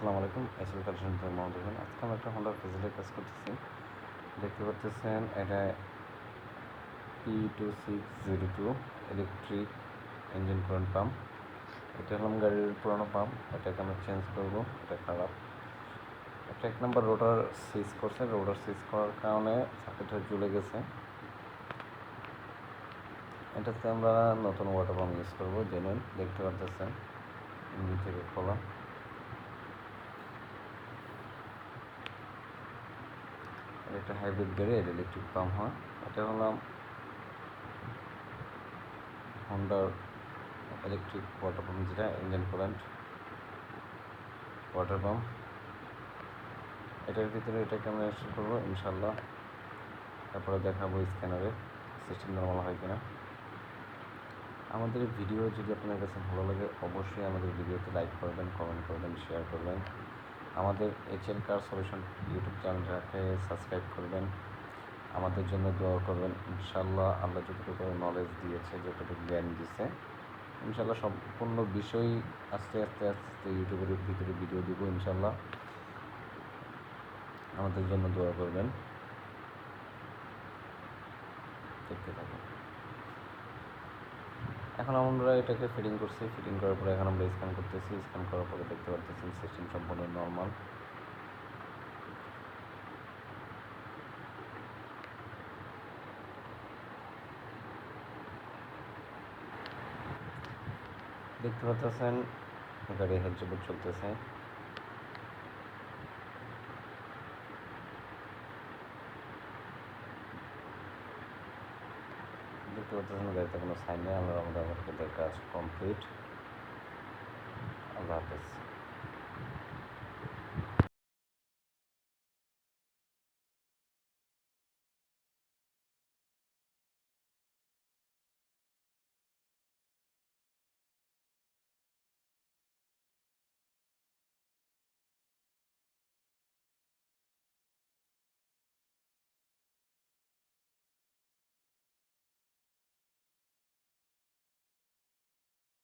আসসালামু আলাইকুম, SL collection থেকে মোহাম্মদ রহমান। আজকে আমরা একটা হন্ডার ফেজিলের কাজ করতেছি। দেখতে পাচ্ছেন এটা P2602 electric engine current pump. এটা হলাম গাড়ির পুরোনো পাম্প, এটাকে আমরা চেঞ্জ করব। এটা খারাপ। এটা 1 নম্বর রোটার সুইচ করছে, রোটার সুইচ করার কারণে সার্কিটটা জ্বলে গেছে। এটাতে আমরা নতুন ওয়াটার পাম্প ইউজ করবো। জেনুইন দেখতে পাচ্ছেন ইঞ্জিন থেকে খোলা। একটা হাইব্রিড গাড়ি, এটা ইলেকট্রিক পাম্প হয়। এটা হলাম হন্ডার ইলেকট্রিক ওয়াটার পাম্প, যেটা ইঞ্জিন কারেন্ট ওয়াটার পাম্প। এটার ভিতরে এটাকে আমরা ইনস্টল করবো ইনশাল্লাহ। তারপরে দেখাবো স্ক্যানারে সিস্টেম নর্মাল হয় কিনা। আমাদের ভিডিও যদি আপনার কাছে ভালো লাগে, অবশ্যই আমাদের ভিডিওতে লাইক করবেন, কমেন্ট করবেন, শেয়ার করবেন। আমাদের এইচএল কার সলিউশন ইউটিউব চ্যানেলটাকে সাবস্ক্রাইব করবেন। আমাদের জন্য দোয়া করবেন। ইনশাল্লাহ আল্লাহ যতটুকু নলেজ দিয়েছে, যতটুকু জ্ঞান দিয়েছে, ইনশাল্লাহ সম্পূর্ণ বিষয় আস্তে আস্তে ইউটিউবের ভিতরে ভিডিও দিব ইনশাল্লাহ। আমাদের জন্য দোয়া করবেন। দেখতে থাকুন। এখন আমরা এটাকে ফিটিং করছি। ফিটিং করার পরে এখন আমরা স্ক্যান করতেছি। স্ক্যান করার পরে দেখতে পাচ্ছেন সিস্টেম সম্পূর্ণ নর্মাল। দেখতে পাচ্ছেন গাড়ি হেডজেবুট চলতেছে। দেখতে পাচ্ছেন গাড়িতে কোনো সাইন নেই। আমাদের কাজ কমপ্লিট। আল্লাহ হাফেজ।